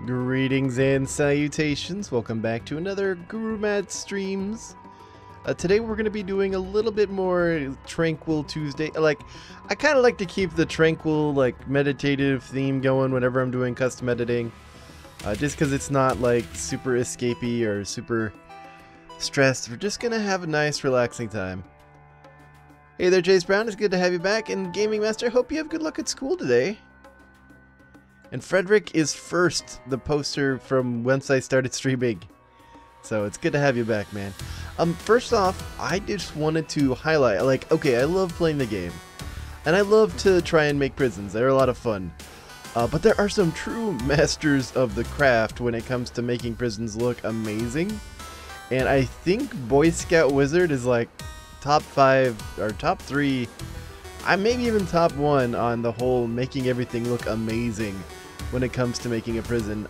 Greetings and salutations. Welcome back to another GuruMatt streams. Today we're going to be doing a little bit more Tranquil Tuesday. I kind of like to keep the Tranquil, meditative theme going whenever I'm doing custom editing. Just because it's not, super escapey or super stressed. We're just going to have a nice, relaxing time. Hey there, Jace Brown. It's good to have you back. And Gaming Master, hope you have good luck at school today. And Frederick is first, the poster from once I started streaming. So it's good to have you back, man. First off, I just wanted to highlight, okay, I love playing the game. And I love to try and make prisons. They're a lot of fun. But there are some true masters of the craft when it comes to making prisons look amazing. And I think Boy Scout Wizard is top 5 or top 3, maybe even top 1 on the whole making everything look amazing when it comes to making a prison.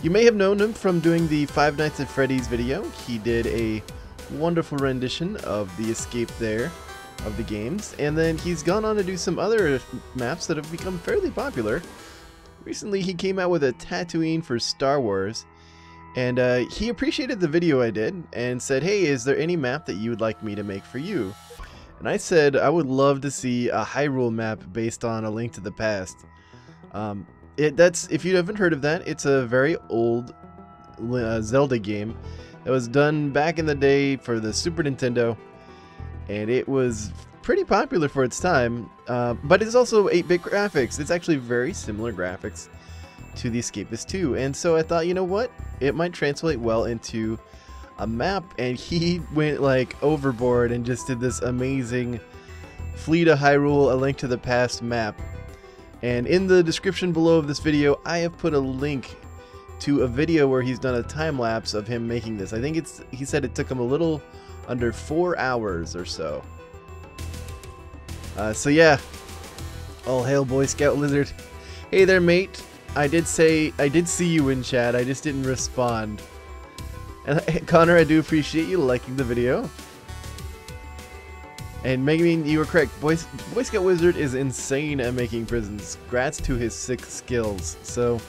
You may have known him from doing the Five Nights at Freddy's video. He did a wonderful rendition of the escape there of the games, and then he's gone on to do some other maps that have become fairly popular. Recently he came out with a Tatooine for Star Wars, and he appreciated the video I did and said, hey, is there any map that you would like me to make for you? And I said I would love to see a Hyrule map based on A Link to the Past. If you haven't heard of that, it's a very old Zelda game that was done back in the day for the Super Nintendo, and it was pretty popular for its time, but it's also 8-bit graphics. It's actually very similar graphics to The Escapist 2, and so I thought, you know what, it might translate well into a map, and he went overboard and just did this amazing Flee to Hyrule, A Link to the Past map. And in the description below of this video, I have put a link to a video where he's done a time-lapse of him making this. I think he said it took him a little under 4 hours or so. So yeah, all hail Boy Scout Lizard. Hey there, mate. I did see you in chat, I just didn't respond. And Connor, I do appreciate you liking the video. And Megamine, you were correct. Boy Scout Wizard is insane at making prisons. Grats to his sick skills. So,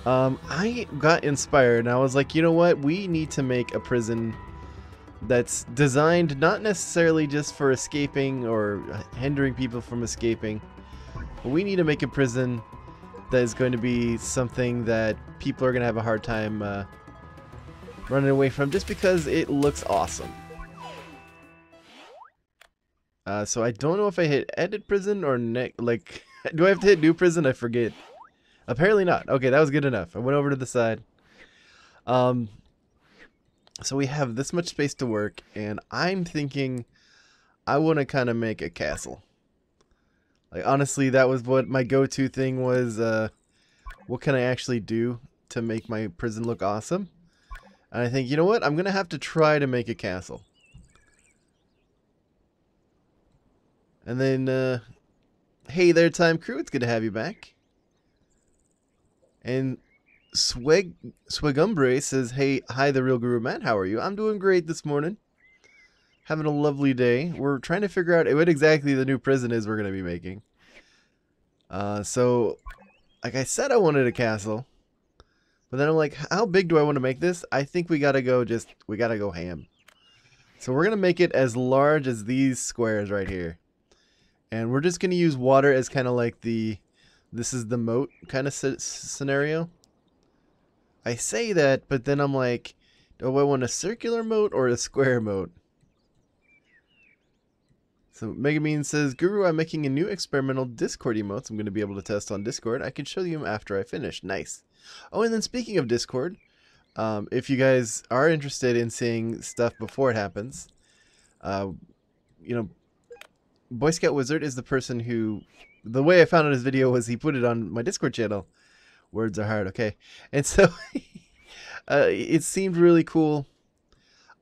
I got inspired and I was like, you know what? We need to make a prison that's designed not necessarily just for escaping or hindering people from escaping. But we need to make a prison that is going to be something that people are going to have a hard time running away from just because it looks awesome. So I don't know if I hit edit prison or do I have to hit new prison? I forget. Apparently not. Okay, that was good enough. I went over to the side. So we have this much space to work, and I'm thinking I want to kind of make a castle. Honestly, that was what my go-to thing was. What can I actually do to make my prison look awesome? And I think, you know what? I'm going to have to try to make a castle. And then, hey there, Time Crew. It's good to have you back. And Swagumbre says, hey, hi, TheRealGuruMatt. How are you? I'm doing great this morning. Having a lovely day. We're trying to figure out what exactly the new prison is we're going to be making. So, like I said, I wanted a castle. But then I'm like, how big do I want to make this? I think we got to go ham. So we're going to make it as large as these squares right here. And we're just going to use water as kind of like this is the moat kind of scenario. I say that, but then I'm like, do I want a circular moat or a square moat? So Megamine says, Guru, I'm making a new experimental Discord emotes I'm going to be able to test on Discord. I can show you them after I finish. Nice. Oh, and then speaking of Discord, if you guys are interested in seeing stuff before it happens, you know, Boy Scout Wizard is the person who, the way I found out his video was he put it on my Discord channel. Words are hard, okay. And so it seemed really cool.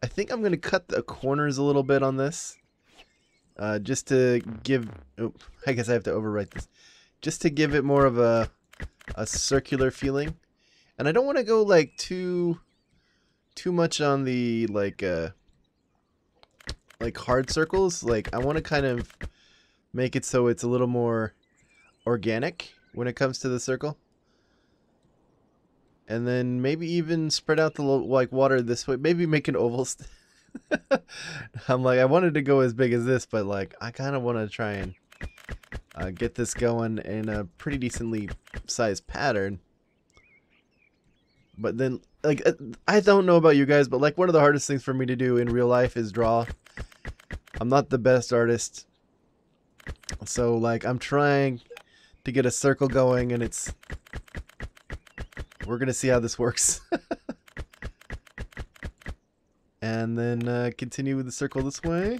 I think I'm going to cut the corners a little bit on this. Just to give, oh, I guess I have to overwrite this. Just to give it more of a circular feeling. And I don't want to go too much on the hard circles. I want to kind of make it so it's a little more organic when it comes to the circle. And then maybe even spread out the like water this way. Maybe make an oval. I'm like, I wanted to go as big as this, but like, I kind of want to try and get this going in a pretty decently sized pattern. But then, like, I don't know about you guys, but like, one of the hardest things for me to do in real life is draw. I'm not the best artist. So, like, I'm trying to get a circle going, and we're going to see how this works. And then continue with the circle this way.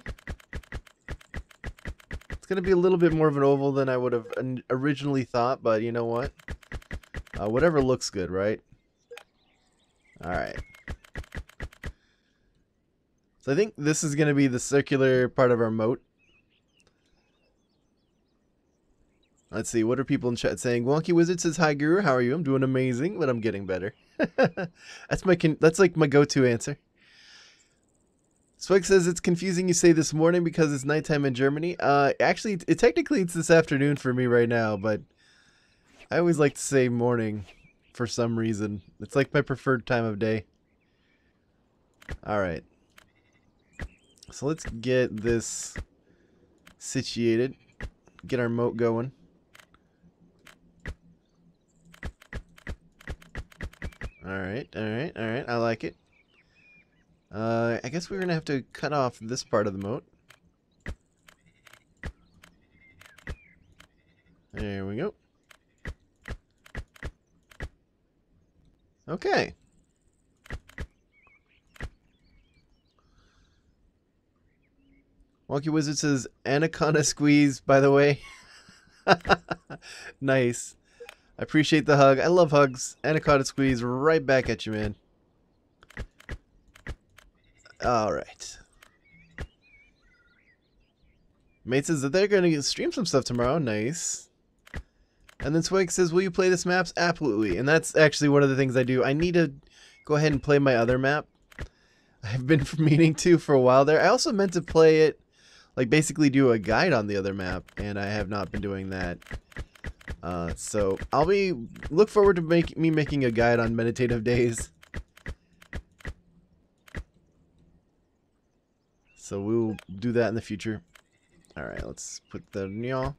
It's going to be a little bit more of an oval than I would have originally thought, but you know what? Whatever looks good, right? Alright. So I think this is going to be the circular part of our moat. Let's see, what are people in chat saying? Wonky Wizard says, "Hi Guru, how are you? I'm doing amazing, but I'm getting better." That's like my go-to answer. Swig says, "It's confusing you say this morning because it's nighttime in Germany." Actually, technically it's this afternoon for me right now, but I always like to say morning for some reason. It's like my preferred time of day. Alright. So let's get this situated. Get our moat going. Alright. I like it. I guess we're going to have to cut off this part of the moat. There we go. Okay. Wonky Wizard says, "Anaconda squeeze," by the way. Nice. I appreciate the hug. I love hugs. Anaconda squeeze right back at you, man. Alright. Mate says that they're going to stream some stuff tomorrow. Nice. And then Swag says, "Will you play this maps?" Absolutely. And that's actually one of the things I do. I need to go ahead and play my other map. I've been meaning to for a while there. I also meant to play it, like basically do a guide on the other map, and I have not been doing that. So I'll look forward to me making a guide on meditative days. So we will do that in the future. Alright, let's put the nya.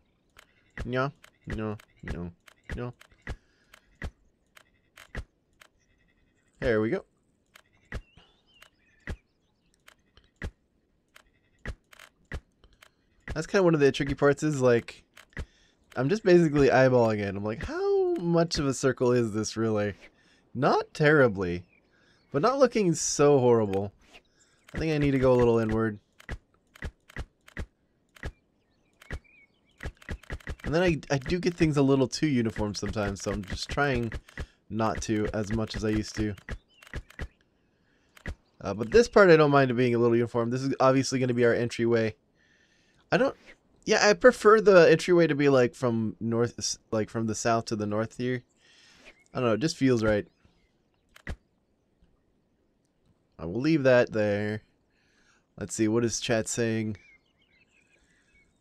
There we go. That's kind of one of the tricky parts is like, I'm just basically eyeballing it. I'm like, how much of a circle is this really? Not terribly, but not looking so horrible. I think I need to go a little inward. And then I do get things a little too uniform sometimes, so I'm just trying not to as much as I used to. But this part I don't mind it being a little uniform. This is obviously going to be our entryway. I prefer the entryway to be like from north, like from the south to the north here. I don't know, it just feels right. I will leave that there. Let's see, what is chat saying?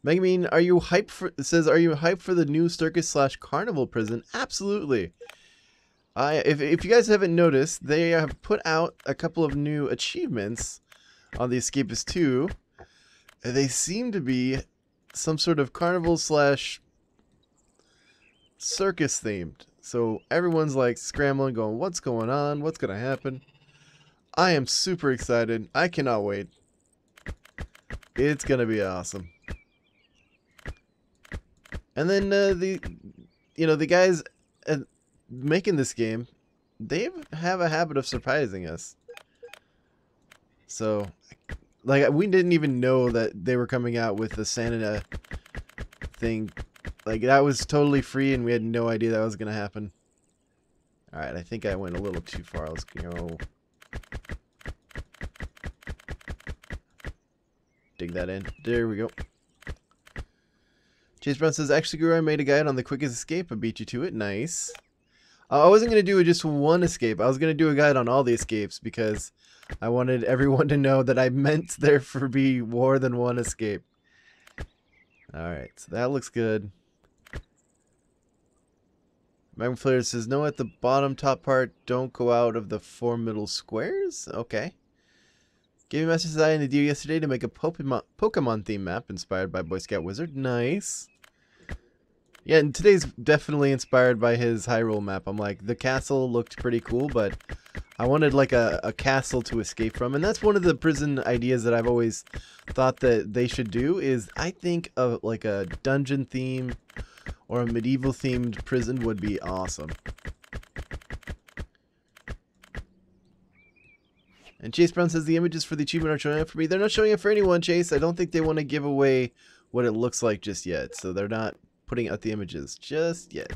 Megamine, are you hyped for? It says, "Are you hyped for the new circus/carnival prison?" Absolutely. If you guys haven't noticed, they have put out a couple of new achievements on the Escapist 2. They seem to be some sort of carnival/circus themed. So everyone's like scrambling, going, "What's going on? What's gonna happen?" I am super excited. I cannot wait. It's gonna be awesome. And then the guys making this game, they have a habit of surprising us. So, like, we didn't even know that they were coming out with the Santa thing. Like, that was totally free, and we had no idea that was gonna happen. All right, I think I went a little too far. Let's go. Dig that in. There we go. Chase Brown says, "Actually, Guru, I made a guide on the quickest escape. I beat you to it." Nice. I wasn't going to do just one escape. I was going to do a guide on all the escapes because I wanted everyone to know that I meant there for be more than one escape. Alright, so that looks good. Magma says, no, at the bottom top part, don't go out of the 4 middle squares? Okay. Gaming Master says, I had an idea yesterday to make a Pokemon theme map inspired by Boy Scout Wizard. Nice. Yeah, and today's definitely inspired by his Hyrule map. I'm like, the castle looked pretty cool, but I wanted like a castle to escape from. And that's one of the PriZEN ideas that I've always thought that they should do is I think of like a dungeon theme or a medieval themed PriZEN would be awesome. And Chase Brown says the images for the achievement are showing up for me. They're not showing up for anyone, Chase. I don't think they want to give away what it looks like just yet. So they're not putting out the images just yet.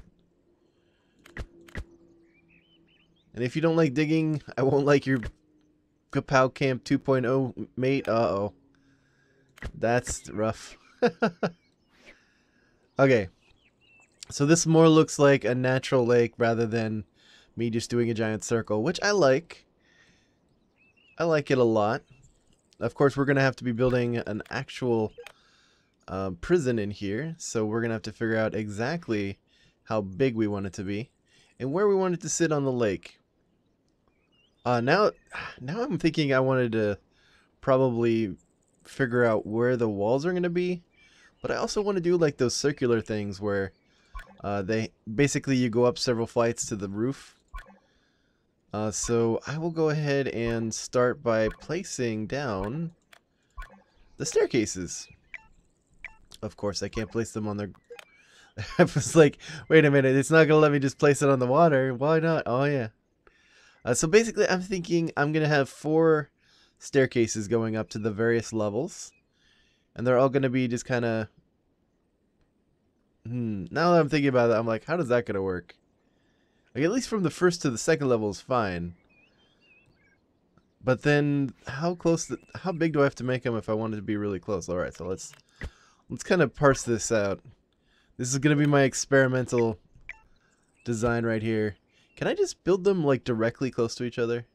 And if you don't like digging, I won't like your Kapow Camp 2.0 mate. Uh-oh. That's rough. Okay. So this more looks like a natural lake rather than me just doing a giant circle, which I like. I like it a lot. Of course, we're going to have to be building an actual PriZEN in here, so we're going to have to figure out exactly how big we want it to be and where we want it to sit on the lake. Now I'm thinking I wanted to probably figure out where the walls are going to be, but I also want to do like those circular things where they basically you go up several flights to the roof. So I will go ahead and start by placing down the staircases. Of course, I can't place them on their... I was like, wait a minute, it's not going to let me just place it on the water. Why not? Oh, yeah. So basically, I'm thinking I'm going to have 4 staircases going up to the various levels. And they're all going to be just kind of... Now that I'm thinking about it, I'm like, how does that going to work? Like, at least from the first to the second level is fine. But then, how big do I have to make them if I want it to be really close? Alright, so let's kind of parse this out. This is going to be my experimental design right here. Can I just build them, like, directly close to each other?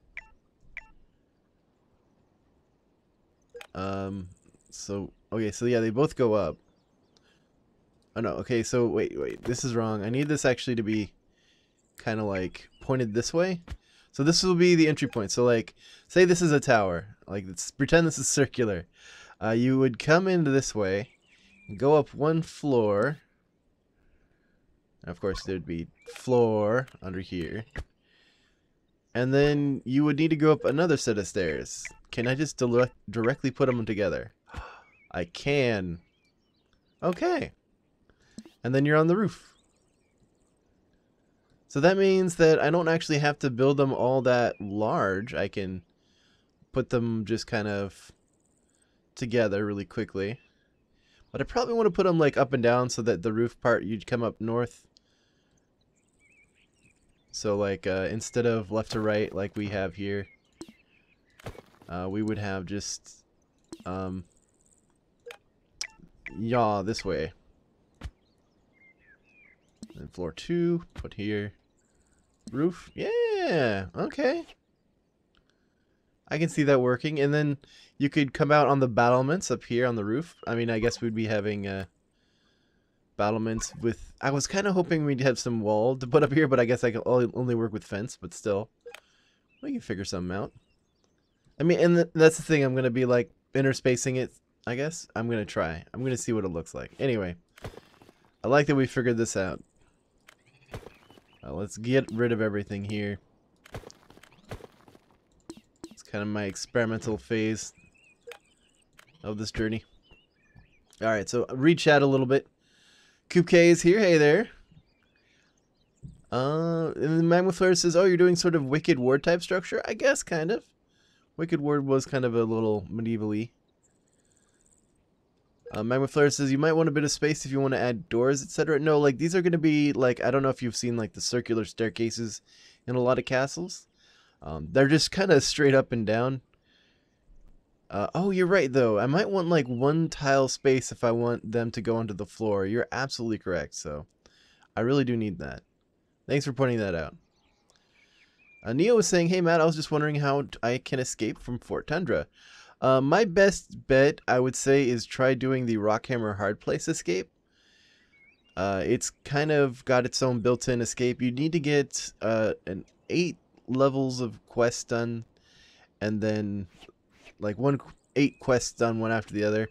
Okay, so yeah, they both go up. Oh, no, okay, so wait, this is wrong. I need this actually to be kind of, like, pointed this way. So this will be the entry point. So, like, say this is a tower. Like, pretend this is circular. You would come into this way, go up 1 floor. And of course, there'd be floor under here. And then you would need to go up another set of stairs. Can I just directly put them together? I can. Okay. And then you're on the roof. So that means that I don't actually have to build them all that large. I can put them just kind of together really quickly. But I probably want to put them like up and down so that the roof part you'd come up north. So like instead of left to right like we have here, we would have just yaw this way. And floor 2, put here. Roof, yeah, okay. I can see that working, and then you could come out on the battlements up here on the roof. I mean, I guess we'd be having battlements with... I was kind of hoping we'd have some wall to put up here, but I guess I can only work with fence, but still. We can figure something out. I mean, and that's the thing, I'm going to be, like, interspacing it, I guess. I'm going to try. I'm going to see what it looks like. Anyway, I like that we figured this out. Let's get rid of everything here. It's kind of my experimental phase of this journey. Alright, so read chat a little bit. Coop K is here. Hey there. And then Magma Flare says, oh, you're doing sort of Wicked Ward type structure? I guess, kind of. Wicked Ward was kind of a little medieval-y. Magma Flare says, you might want a bit of space if you want to add doors, etc. No, like, these are going to be, like, I don't know if you've seen, like, the circular staircases in a lot of castles. They're just kind of straight up and down. Oh, you're right, though. I might want, like, 1 tile space if I want them to go onto the floor. You're absolutely correct, so I really do need that. Thanks for pointing that out. Neo was saying, hey, Matt, I was just wondering how I can escape from Fort Tundra. My best bet, I would say, is try doing the Rockhammer Hard Place escape. It's kind of got its own built-in escape. You need to get an 8 levels of quests done, and then like 8 quests done one after the other.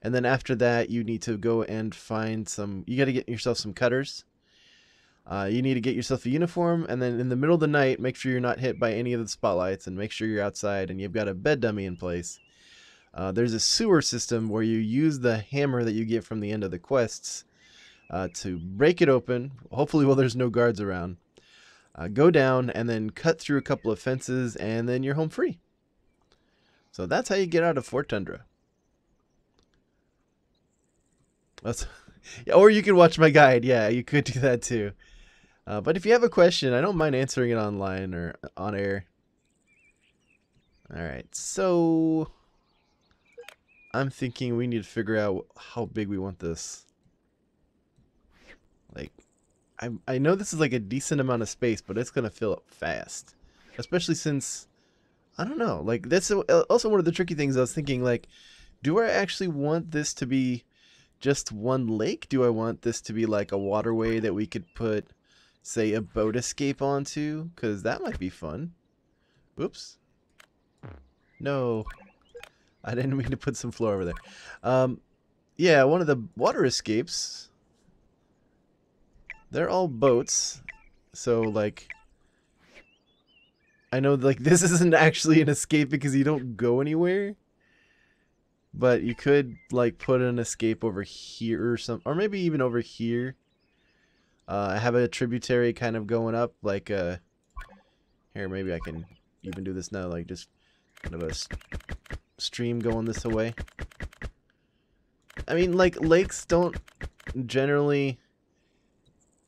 And then after that, you need to go and find some. You got to get yourself some cutters. You need to get yourself a uniform, and then in the middle of the night, make sure you're not hit by any of the spotlights, and make sure you're outside and you've got a bed dummy in place. There's a sewer system where you use the hammer that you get from the end of the quests to break it open, hopefully while there's no guards around. Go down and then cut through a couple of fences, and then you're home free. So that's how you get out of Fort Tundra. Or you can watch my guide. Yeah, you could do that too. But if you have a question, I don't mind answering it online or on air. Alright, so I'm thinking we need to figure out how big we want this. Like, I know this is like a decent amount of space, but it's going to fill up fast. Especially since, I don't know, like that's also one of the tricky things I was thinking, like, do I actually want this to be just one lake? Do I want this to be like a waterway that we could put, say, a boat escape onto? Because that might be fun. Oops. No. I didn't mean to put some floor over there. Yeah, one of the water escapes, they're all boats. So, like, I know, like, this isn't actually an escape because you don't go anywhere. But you could, like, put an escape over here or something. Or maybe even over here. Have a tributary kind of going up. Like, here, maybe I can even do this now. Like, just kind of a stream going this way. I mean, like, lakes don't generally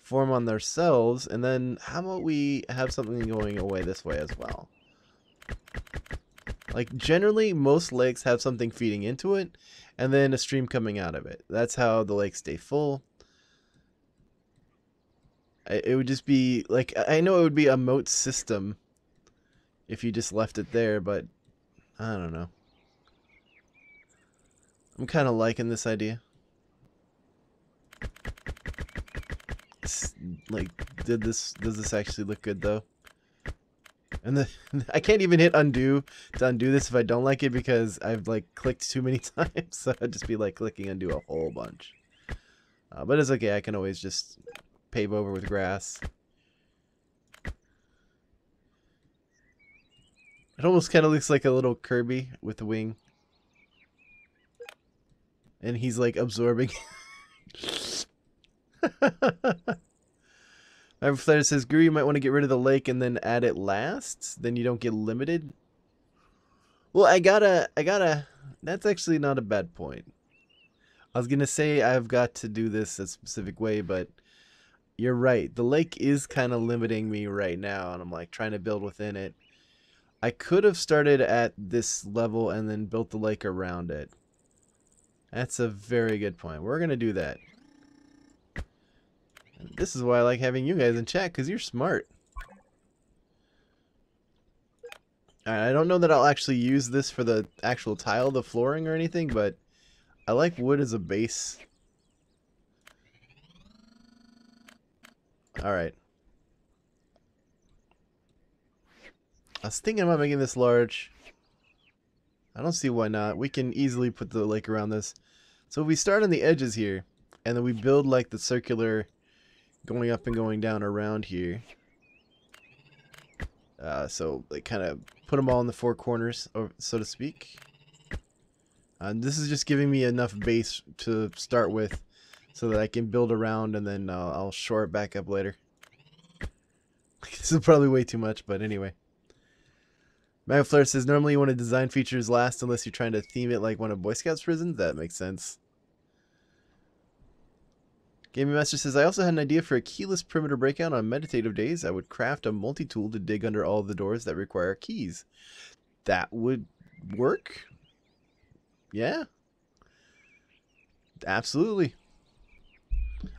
form on themselves. And then how about we have something going away this way as well? Like, generally, most lakes have something feeding into it, and then a stream coming out of it. That's how the lakes stay full. It would just be, like, I know it would be a moat system if you just left it there, but I don't know. I'm kind of liking this idea. It's, like, does this actually look good, though? And I can't even hit undo to undo this if I don't like it because I've like clicked too many times. So I'd just be like clicking undo a whole bunch. But it's okay. I can always just pave over with grass. It almost kind of looks like a little Kirby with the wing. And he's like absorbing. My Flair says, Guru, you might want to get rid of the lake and then add it last. Then you don't get limited. Well, I gotta, that's actually not a bad point. I was gonna say I've got to do this a specific way, but you're right. The lake is kind of limiting me right now, and I'm like trying to build within it. I could have started at this level and then built the lake around it. That's a very good point. We're gonna do that. This is why I like having you guys in chat, because you're smart. Alright, I don't know that I'll actually use this for the actual tile, the flooring or anything, but I like wood as a base. Alright. I was thinking about making this large. I don't see why not. We can easily put the lake around this. So we start on the edges here, and then we build like the circular going up and going down around here. So they kind of put them all in the four corners, or so to speak. This is just giving me enough base to start with so that I can build around, and then I'll shore it back up later. This is probably way too much, but anyway. Magflare says, normally you want to design features last unless you're trying to theme it like one of Boy Scouts prisons. That makes sense. Gaming Master says, I also had an idea for a keyless perimeter breakout on meditative days. I would craft a multi-tool to dig under all of the doors that require keys. That would work. Yeah. Absolutely.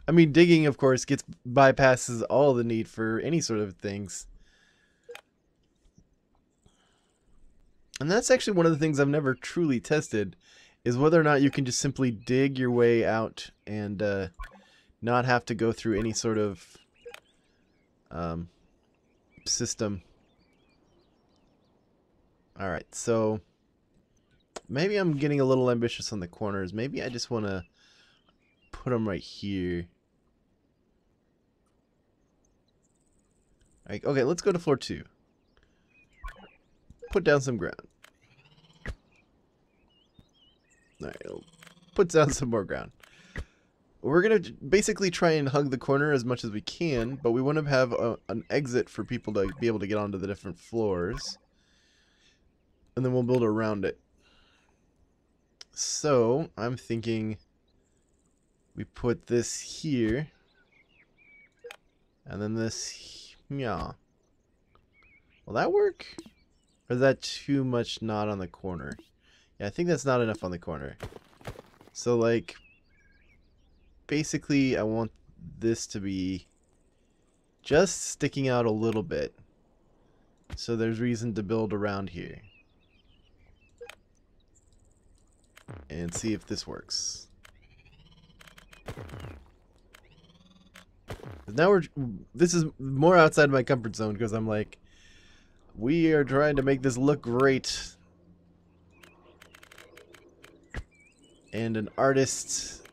I mean, digging, of course, bypasses all the need for any sort of things. And that's actually one of the things I've never truly tested, is whether or not you can just simply dig your way out and not have to go through any sort of system. Alright, so maybe I'm getting a little ambitious on the corners. Maybe I just want to put them right here. Like, okay, let's go to floor 2. Put down some ground. Alright, put down some more ground. We're going to basically try and hug the corner as much as we can, but we want to have an exit for people to be able to get onto the different floors. And then we'll build around it. So, I'm thinking we put this here. And then this, yeah. Will that work? Or is that too much not on the corner? Yeah, I think that's not enough on the corner. So, like, basically, I want this to be just sticking out a little bit. So there's reason to build around here. And see if this works. Now this is more outside my comfort zone because I'm like, we are trying to make this look great. And an artist,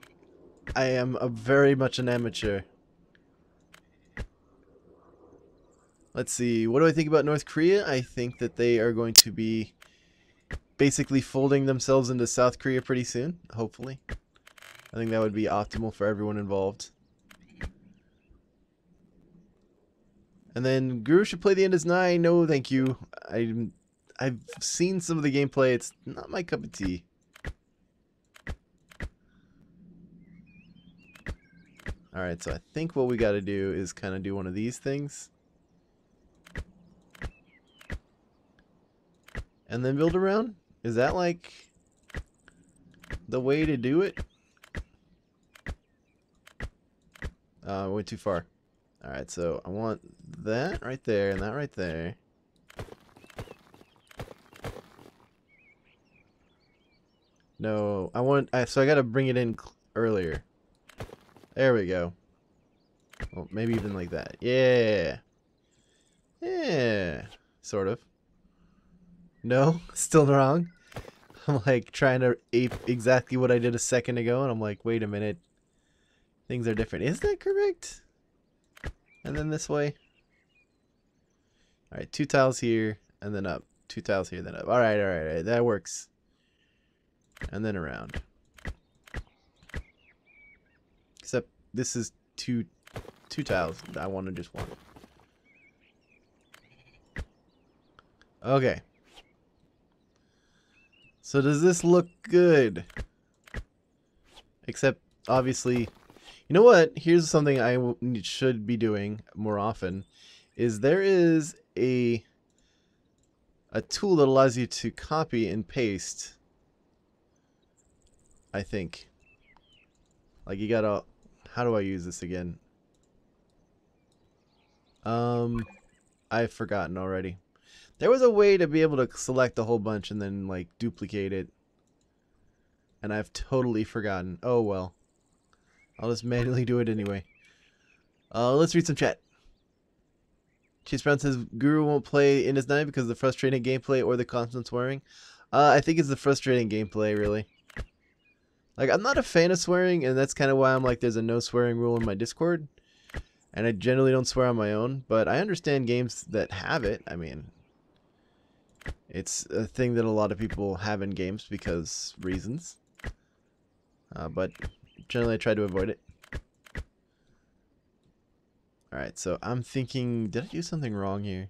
I am very much an amateur. Let's see, what do I think about North Korea? I think that they are going to be basically folding themselves into South Korea pretty soon, hopefully. I think that would be optimal for everyone involved. And then Guru should play the end as 9. No, thank you. I've seen some of the gameplay. It's not my cup of tea. Alright, so I think what we got to do is kind of do one of these things. And then build around? Is that like the way to do it? Went too far. Alright, so I want that right there and that right there. No, so I gotta bring it in earlier. There we go. Well, maybe even like that. Yeah. Yeah. Sort of. No, still wrong. I'm like trying to ape exactly what I did a second ago, and I'm like, wait a minute. Things are different. Is that correct? And then this way. Alright, 2 tiles here, and then up. 2 tiles here, then up. Alright. That works. And then around. Except this is two tiles. I want to just one. Okay. So does this look good? Except, obviously, you know what? Here's something I should be doing more often. Is there is a tool that allows you to copy and paste. I think. Like you gotta... How do I use this again? I've forgotten already. There was a way to be able to select a whole bunch and then like duplicate it. And I've totally forgotten. Oh well. I'll just manually do it anyway. Let's read some chat. Chase Brown says Guru won't play in his 9 because of the frustrating gameplay or the constant swearing. I think it's the frustrating gameplay, really. Like, I'm not a fan of swearing, and that's kind of why I'm like, there's a no swearing rule in my Discord. And I generally don't swear on my own, but I understand games that have it. I mean, it's a thing that a lot of people have in games because reasons. But generally I try to avoid it. Alright, so I'm thinking, did I do something wrong here?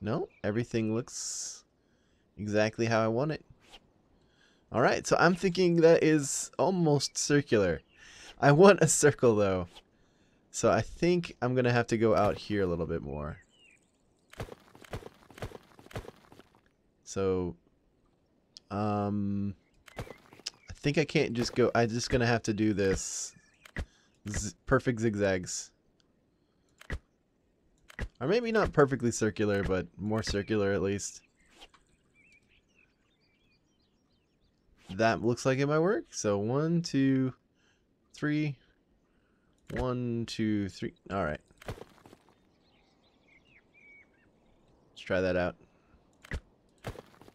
No, everything looks exactly how I want it. Alright, so I'm thinking that is almost circular. I want a circle though. So I think I'm going to have to go out here a little bit more. So, I think I can't just go, I'm just going to have to do this. Perfect zigzags. Or maybe not perfectly circular, but more circular at least. That looks like it might work. So 1, 2, 3, 1, 2, 3. All right. Let's try that out.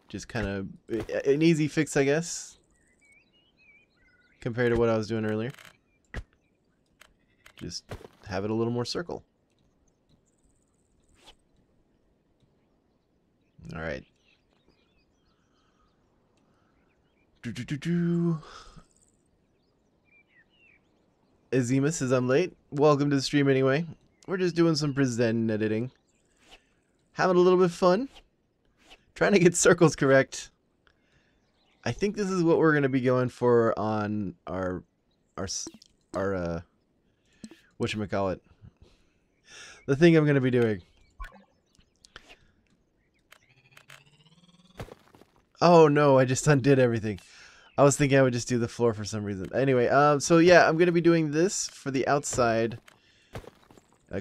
Just kind of an easy fix, I guess, compared to what I was doing earlier. Just have it a little more circle. All right. Azimus says I'm late. Welcome to the stream anyway. We're just doing some PriZEN editing. Having a little bit of fun. Trying to get circles correct. I think this is what we're going to be going for on our whatchamacallit. The thing I'm going to be doing. Oh no, I just undid everything. I was thinking I would just do the floor for some reason. Anyway, so yeah, I'm going to be doing this for the outside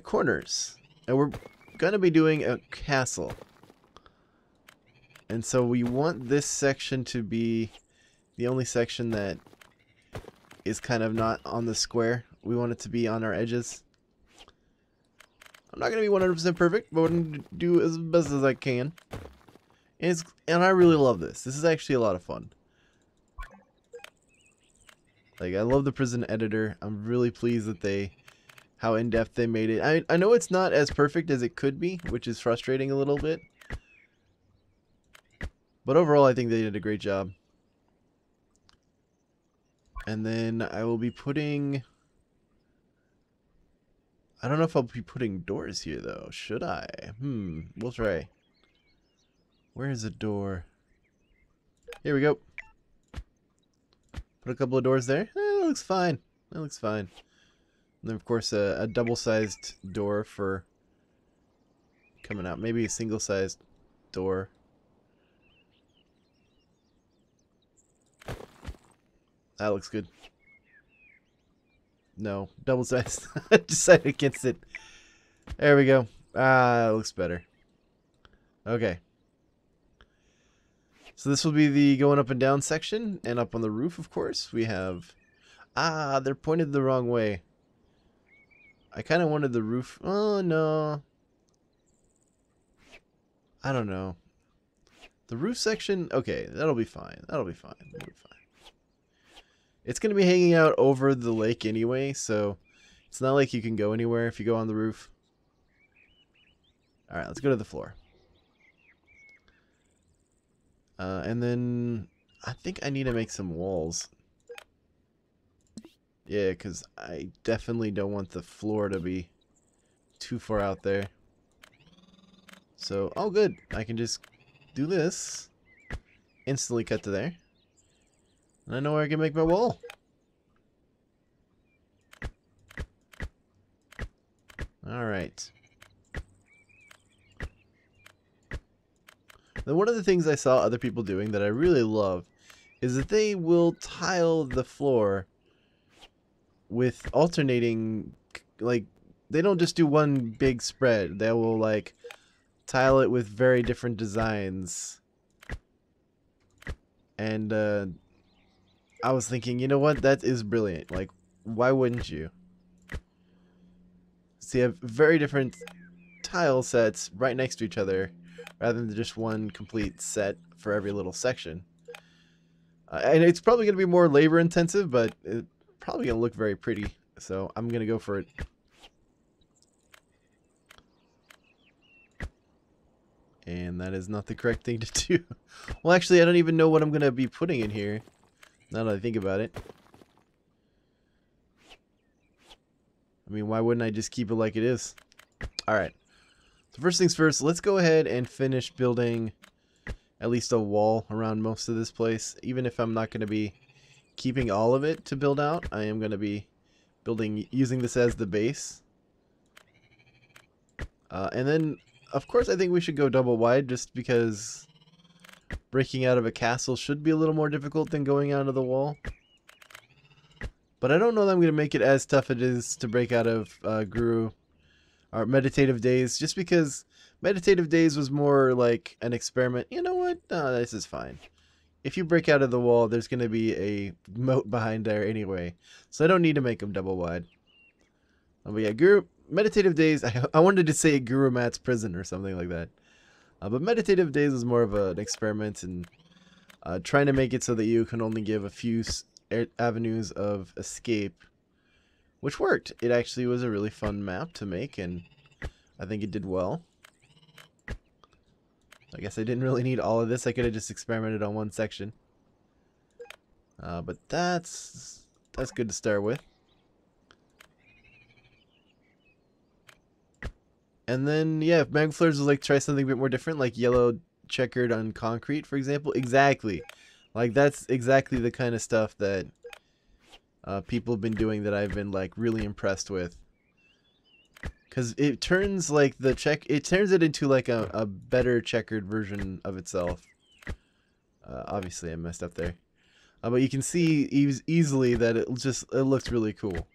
corners. And we're going to be doing a castle. And so we want this section to be the only section that is kind of not on the square. We want it to be on our edges. I'm not going to be 100% perfect, but I'm going to do as best as I can. And I really love this. This is actually a lot of fun. Like, I love the PriZEN editor. I'm really pleased that how in-depth they made it. I know it's not as perfect as it could be, which is frustrating a little bit. But overall, I think they did a great job. And then I will be putting... I don't know if I'll be putting doors here, though. Should I? We'll try. Where is a door? Here we go. Put a couple of doors there. That looks fine. That looks fine. And then, of course, a double-sized door for coming out. Maybe a single-sized door. That looks good. No, double-sized. I decided against it. There we go. That looks better. Okay. So this will be the going up and down section, and up on the roof, of course, we have... they're pointed the wrong way. I kind of wanted the roof... Oh, no. I don't know. The roof section... Okay, that'll be fine. That'll be fine. That'll be fine. It's going to be hanging out over the lake anyway, so it's not like you can go anywhere if you go on the roof. Alright, let's go to the floor. And then I think I need to make some walls. Yeah, because I definitely don't want the floor to be too far out there. So, oh good. I can just do this. Instantly cut to there. And I know where I can make my wall. Alright. Now, one of the things I saw other people doing that I really love is that they will tile the floor with alternating, like, they don't just do one big spread. They will, like, tile it with very different designs. And, I was thinking, you know what? That is brilliant. Like, why wouldn't you? So you have very different tile sets right next to each other, rather than just one complete set for every little section. And it's probably going to be more labor intensive, but it's probably going to look very pretty. So I'm going to go for it. And that is not the correct thing to do. Well, actually, I don't even know what I'm going to be putting in here, now that I think about it. I mean, why wouldn't I just keep it like it is? Alright. So first things first, let's go ahead and finish building at least a wall around most of this place. Even if I'm not going to be keeping all of it to build out, I am going to be using this as the base. And then, of course, I think we should go double wide, just because breaking out of a castle should be a little more difficult than going out of the wall. But I don't know that I'm going to make it as tough as it is to break out of or Meditative Days, just because Meditative Days was more like an experiment. You know what? No, this is fine. If you break out of the wall, there's going to be a moat behind there anyway, so I don't need to make them double wide. But yeah, meditative days. I wanted to say GuruMatt's PriZEN or something like that. But meditative days was more of an experiment in trying to make it so that you can only give a few avenues of escape, which worked. It actually was a really fun map to make, and I think it did well. I guess I didn't really need all of this. I could have just experimented on one section. But that's good to start with. And then, yeah, if Mag Flares was like try something a bit more different, like yellow checkered on concrete, for example. Exactly. Like, that's exactly the kind of stuff that people have been doing that I've been, like, really impressed with. Because it turns, like, it turns it into, like, a better checkered version of itself. Obviously, I messed up there. But you can see easily that it looks really cool.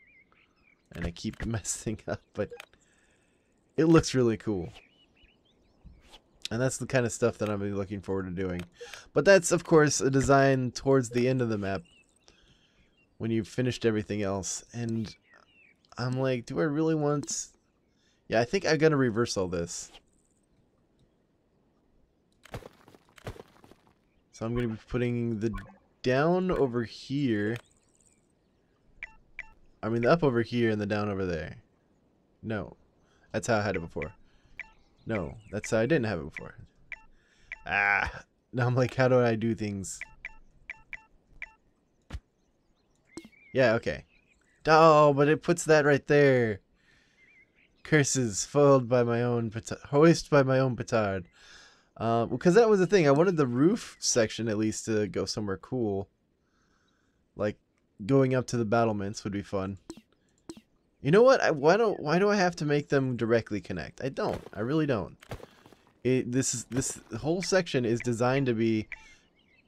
And I keep messing up, but it looks really cool. And that's the kind of stuff that I'm really looking forward to doing. But that's, of course, a design towards the end of the map, when you've finished everything else. And I'm like, do I really want... Yeah, I think I gotta reverse all this. So I'm gonna be putting the down over here. I mean, the up over here and the down over there. No. That's how I had it before. No, that's how I didn't have it before. Ah! Now I'm like, how do I do things? Yeah, okay. Oh, but it puts that right there. Curses, foiled by my own petard. Hoist by my own petard. Because that was the thing. I wanted the roof section at least to go somewhere cool. Like, going up to the battlements would be fun. You know what? Why do I have to make them directly connect? I don't. I really don't. This whole section is designed to be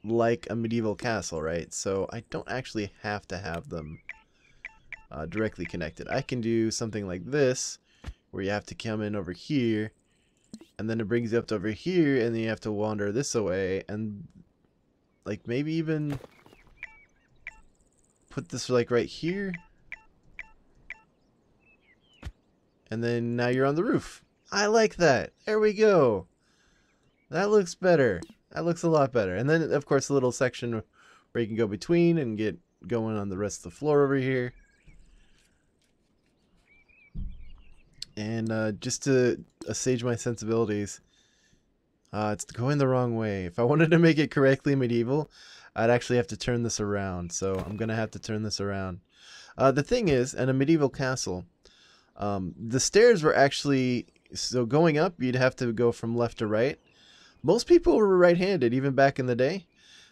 like a medieval castle, right? So I don't actually have to have them directly connected. I can do something like this, where you have to come in over here, and then it brings you up to over here, and then you have to wander this away, and like maybe even put this like right here. And then now you're on the roof. I like that. There we go. That looks better. That looks a lot better. And then, of course, a little section where you can go between and get going on the rest of the floor over here. And just to assuage my sensibilities, it's going the wrong way. If I wanted to make it correctly medieval, I'd actually have to turn this around. So I'm going to have to turn this around. The thing is, in a medieval castle, the stairs were actually, so going up, you'd have to go from left to right. Most people were right-handed, even back in the day.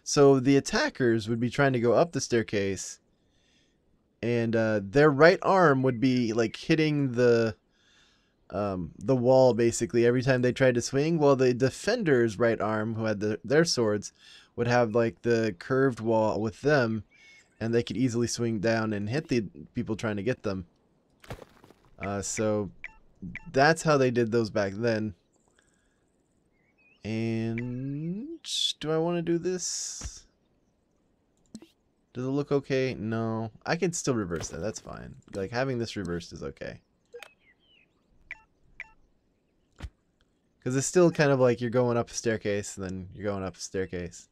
So the attackers would be trying to go up the staircase, and their right arm would be like hitting the wall basically every time they tried to swing, while the defender's right arm, who had their swords, would have like the curved wall with them, and they could easily swing down and hit the people trying to get them. So that's how they did those back then. And do I want to do this? Does it look okay? No. I can still reverse that. That's fine. Like, having this reversed is okay. Because it's still kind of like you're going up a staircase, and then you're going up a staircase.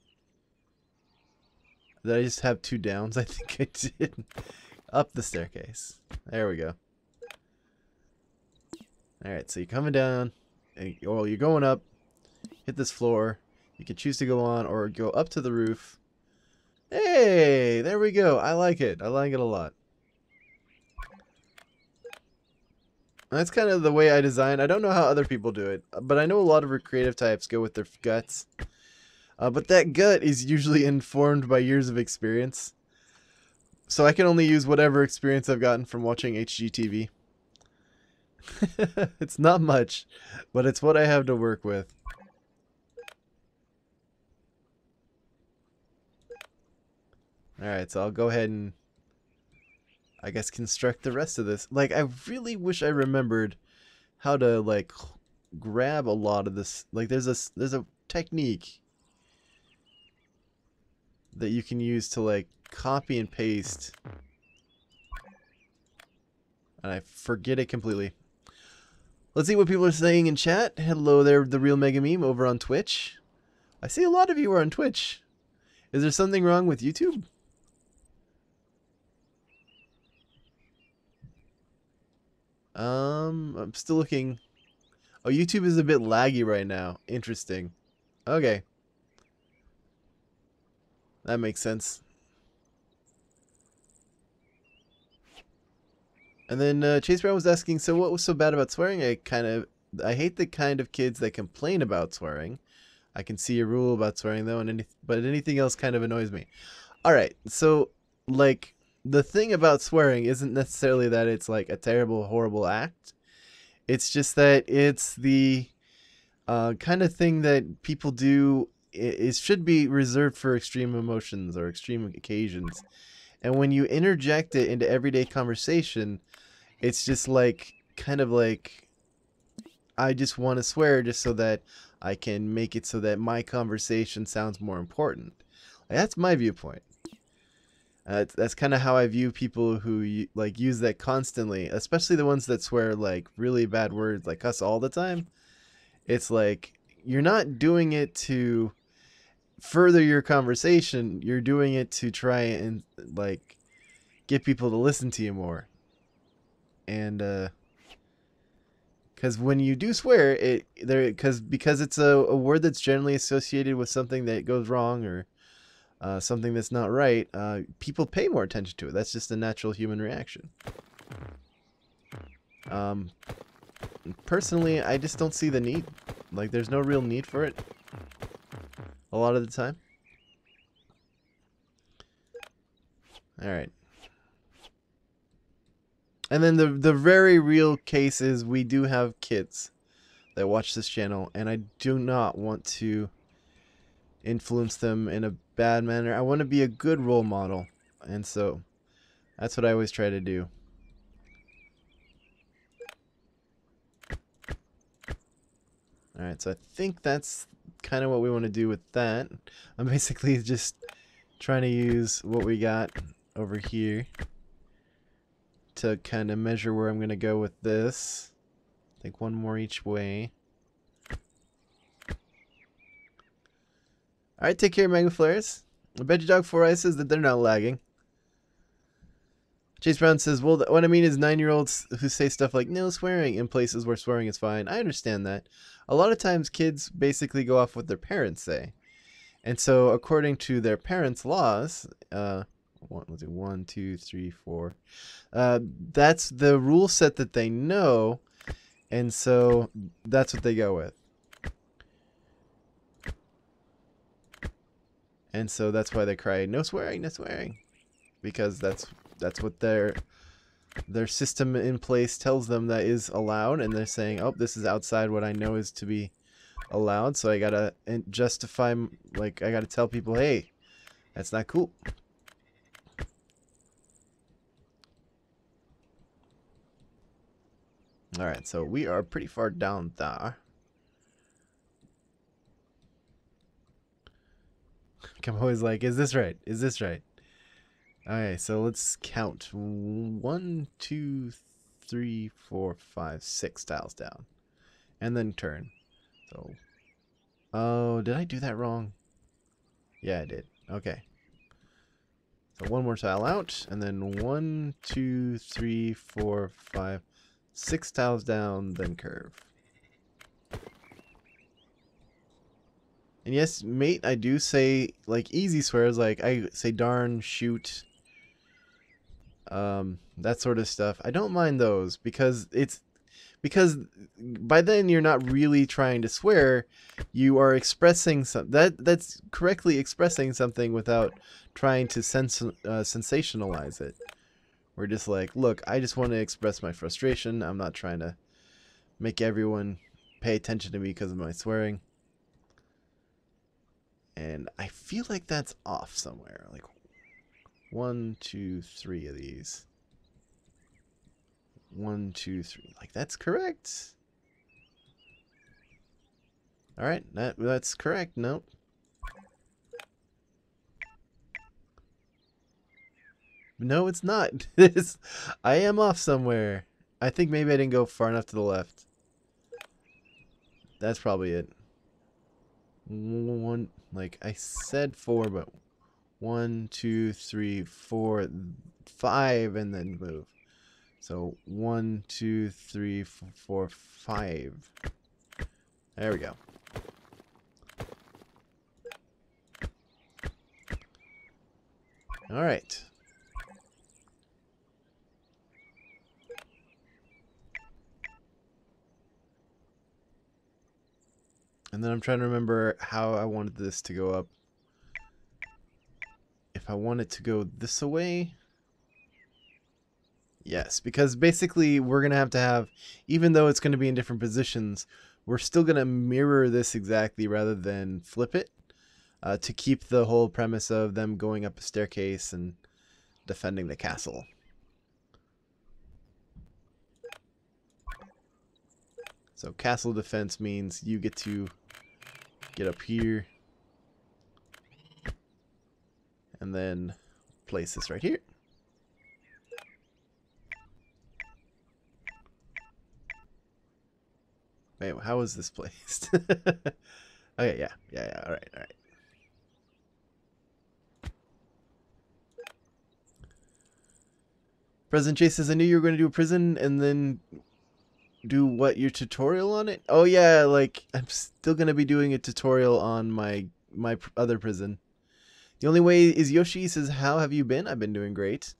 Did I just have two downs? I think I did. Up the staircase. There we go. Alright, so you're coming down. Well, you're going up. Hit this floor. You can choose to go on or go up to the roof. Hey, there we go. I like it. I like it a lot. That's kind of the way I design. I don't know how other people do it, but I know a lot of creative types go with their guts. But that gut is usually informed by years of experience. So I can only use whatever experience I've gotten from watching HGTV. It's not much, but it's what I have to work with. Alright, so I'll go ahead and, I guess, construct the rest of this. Like, I really wish I remembered how to, like, grab a lot of this. Like, there's a technique that you can use to, like, copy and paste and I forget it completely. Let's see what people are saying in chat. Hello there, the Real Mega Meme over on Twitch. I see a lot of you are on Twitch. Is there something wrong with YouTube? I'm still looking. Oh, YouTube is a bit laggy right now. Interesting. Okay. That makes sense. And then Chase Brown was asking, so what was so bad about swearing? I hate the kind of kids that complain about swearing. I can see a rule about swearing though, but anything else kind of annoys me. All right, so like the thing about swearing isn't necessarily that it's like a terrible, horrible act. It's just that it's the kind of thing that people do. It should be reserved for extreme emotions or extreme occasions, and when you interject it into everyday conversation, it's just like kind of like I just want to swear just so that I can make it so that my conversation sounds more important. Like, that's my viewpoint. That's kind of how I view people who like use that constantly, especially the ones that swear like really bad words, like cuss all the time. It's like you're not doing it to further your conversation. You're doing it to try and like get people to listen to you more. And because when you do swear, because it's a word that's generally associated with something that goes wrong or something that's not right, people pay more attention to it. That's just a natural human reaction. Personally, I just don't see the need. Like, there's no real need for it a lot of the time. All right. And then the very real case is we do have kids that watch this channel, and I do not want to influence them in a bad manner. I want to be a good role model, and so that's what I always try to do. Alright, so I think that's kind of what we want to do with that. I'm basically just trying to use what we got over here to kind of measure where I'm going to go with this. I think one more each way. Alright, take care, Mega Flares. Veggie Dog 4 Eye says that they're not lagging. Chase Brown says, well, what I mean is 9-year-olds who say stuff like no swearing in places where swearing is fine. I understand that. A lot of times kids basically go off what their parents say. And so according to their parents' laws, let's do 1, 2, 3, 4. That's the rule set that they know, and so that's what they go with. And so that's why they cry, no swearing, no swearing. Because that's what their system in place tells them that is allowed, and they're saying, oh, this is outside what I know is to be allowed, so I gotta justify, like, I gotta tell people, hey, that's not cool. Alright, so we are pretty far down there. I'm always like, is this right? Is this right? Okay, so let's count. 1, 2, 3, 4, 5, 6 tiles down. And then turn. So, oh, did I do that wrong? Yeah, I did. Okay. So one more tile out, and then 1, 2, 3, 4, 5, 6 tiles down, then curve. And yes, mate, I do say, like, easy swears, like, I say darn, shoot, that sort of stuff. I don't mind those, because by then you're not really trying to swear, you are expressing that's correctly expressing something without trying to sensationalize it. We're just like, look, I just want to express my frustration. I'm not trying to make everyone pay attention to me because of my swearing. And I feel like that's off somewhere. Like 1, 2, 3 of these. 1, 2, 3. Like, that's correct. Alright, that's correct. Nope. No, it's not. I am off somewhere. I think maybe I didn't go far enough to the left. That's probably it. One, like I said 4, but 1, 2, 3, 4, 5, and then move. So 1, 2, 3, 4, 5. There we go. All right. And then I'm trying to remember how I wanted this to go up. If I want it to go this way. Yes, because basically we're going to have, even though it's going to be in different positions, we're still going to mirror this exactly rather than flip it to keep the whole premise of them going up a staircase and defending the castle. So castle defense means you get to get up here and then place this right here. Wait, how is this placed? Okay, yeah, all right. President Chase says, I knew you were going to do a prison and then do what, your tutorial on it? Oh yeah, like I'm still going to be doing a tutorial on my other prison. The only way is Yoshi says, how have you been? I've been doing great.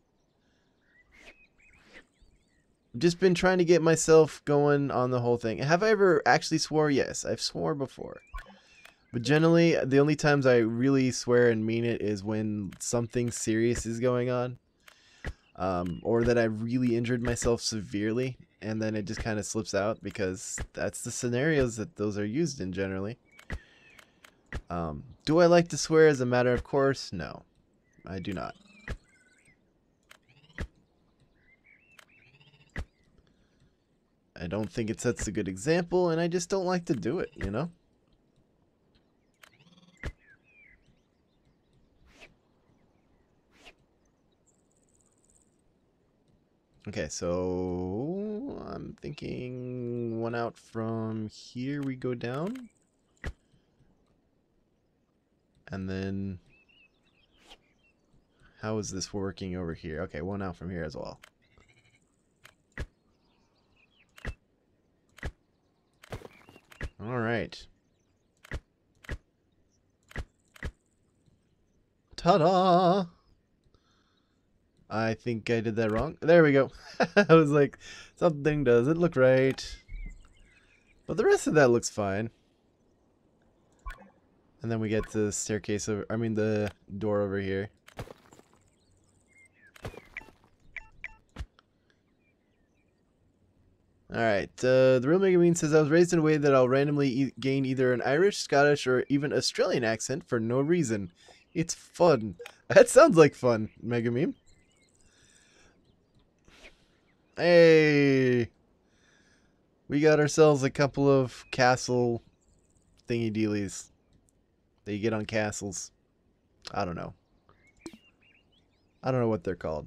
Just been trying to get myself going on the whole thing. Have I ever actually swore? Yes, I've swore before. But generally, the only times I really swear and mean it is when something serious is going on. Or that I really injured myself severely, and then it just kind of slips out, because that's the scenarios that those are used in generally. Do I like to swear as a matter of course? No, I do not. I don't think it sets a good example, and I just don't like to do it, you know? Okay, so I'm thinking one out from here we go down. And then how is this working over here? Okay, one out from here as well. All right. Ta-da! I think I did that wrong. There we go. I was like, something doesn't look right. But the rest of that looks fine. And then we get the staircase over, I mean the door over here. Alright, the real Mega Bean says, I was raised in a way that I'll randomly gain either an Irish, Scottish, or even Australian accent for no reason. It's fun. That sounds like fun, Mega Meme. Hey! We got ourselves a couple of castle thingy dealies that you get on castles. I don't know. I don't know what they're called.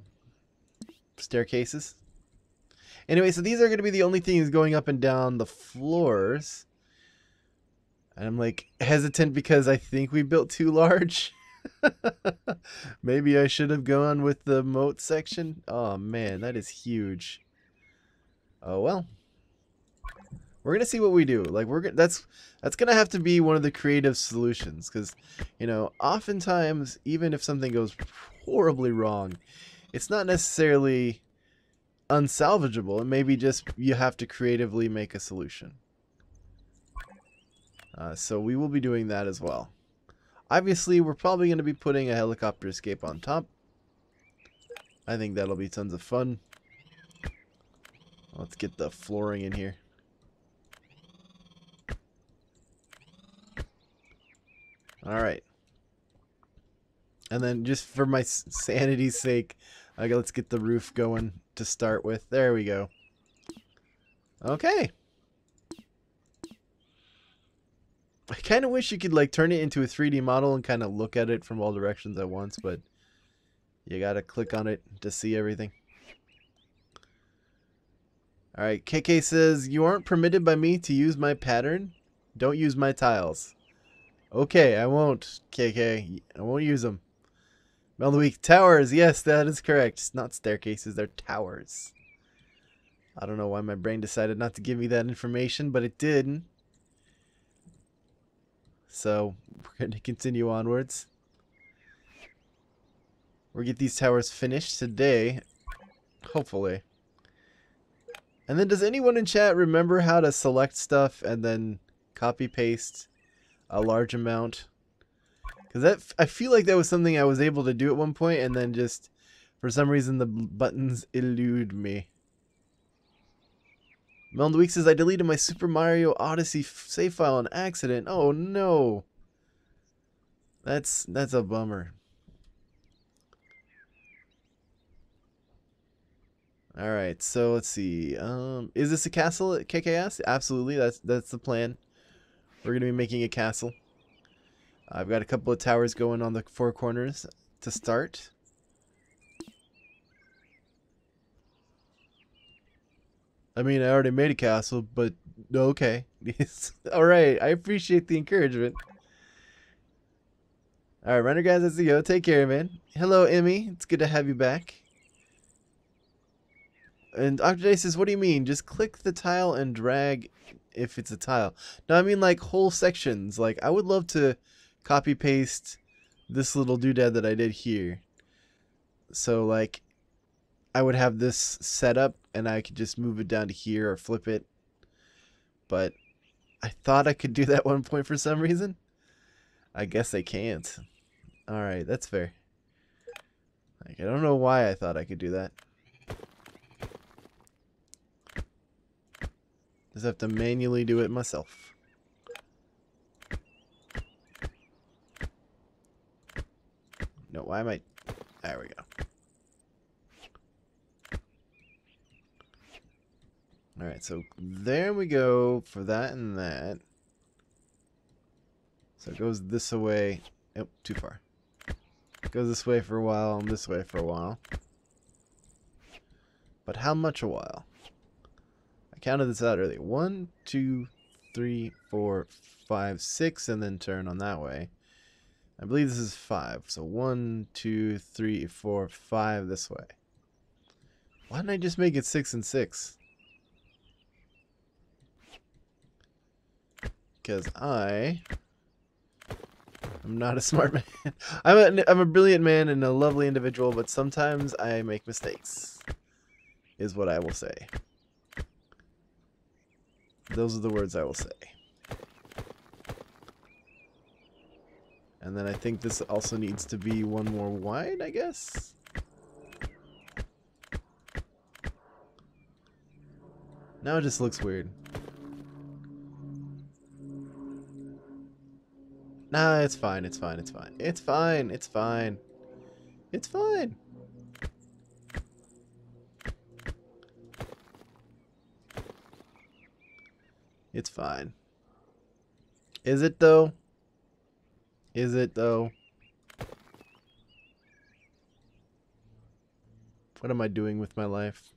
Staircases? Anyway, so these are going to be the only things going up and down the floors. And I'm like hesitant because I think we built too large. Maybe I should have gone with the moat section. Oh man, that is huge. Oh well. We're gonna see what we do. Like that's gonna have to be one of the creative solutions, because you know, oftentimes even if something goes horribly wrong, it's not necessarily unsalvageable. It may be just you have to creatively make a solution. So we will be doing that as well. Obviously, we're probably going to be putting a helicopter escape on top. I think that'll be tons of fun. Let's get the flooring in here. Alright. And then just for my sanity's sake, let's get the roof going to start with. There we go. Okay. I kind of wish you could like turn it into a 3D model and kind of look at it from all directions at once, but you gotta click on it to see everything. Alright, KK says, you aren't permitted by me to use my pattern. Don't use my tiles. Okay, I won't, KK. I won't use them. Mel of the week, towers. Yes, that is correct. It's not staircases, they're towers. I don't know why my brain decided not to give me that information, but it did. So, we're going to continue onwards. We'll get these towers finished today. Hopefully. And then does anyone in chat remember how to select stuff and then copy paste a large amount? Because I feel like that was something I was able to do at one point, and then just for some reason the buttons elude me. Mel in the week says, I deleted my Super Mario Odyssey save file on accident. Oh no. That's a bummer. Alright, so let's see. Is this a castle at KKS? Absolutely, that's the plan. We're gonna be making a castle. I've got a couple of towers going on the four corners to start. I mean, I already made a castle, but okay. Alright, I appreciate the encouragement. Alright, Runner guys, let's go. Take care, man. Hello, Emmy. It's good to have you back. And Dr. Day says, what do you mean? Just click the tile and drag if it's a tile. No, I mean like whole sections. Like, I would love to copy paste this little doodad that I did here. So like I would have this set up and I could just move it down to here or flip it. But I thought I could do that at one point for some reason. I guess I can't. Alright, that's fair. Like, I don't know why I thought I could do that. Just have to manually do it myself. No, why am I... There we go. Alright, so there we go for that and that. So it goes this way. Oh, too far. It goes this way for a while and this way for a while. But how much a while? I counted this out earlier. 1, 2, 3, 4, 5, 6, and then turn on that way. I believe this is 5. So 1, 2, 3, 4, 5 this way. Why didn't I just make it 6 and 6? Because I'm not a smart man. I'm a brilliant man and a lovely individual, but sometimes I make mistakes, is what I will say. Those are the words I will say. And then I think this also needs to be one more wide, I guess? Now it just looks weird. Nah, it's fine, it's fine, it's fine. It's fine, it's fine. It's fine. It's fine. Is it though? Is it though? What am I doing with my life?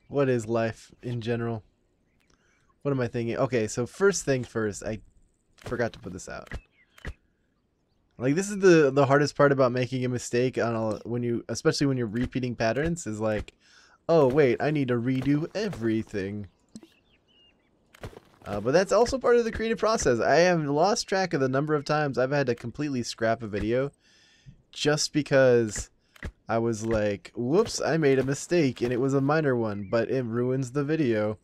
What is life in general? What am I thinking? Okay, so first thing first, I forgot to put this out. Like, this is the hardest part about making a mistake on especially when you're repeating patterns, is like, oh wait, I need to redo everything. But that's also part of the creative process. I have lost track of the number of times I've had to completely scrap a video just because I was like, whoops, I made a mistake and it was a minor one, but it ruins the video.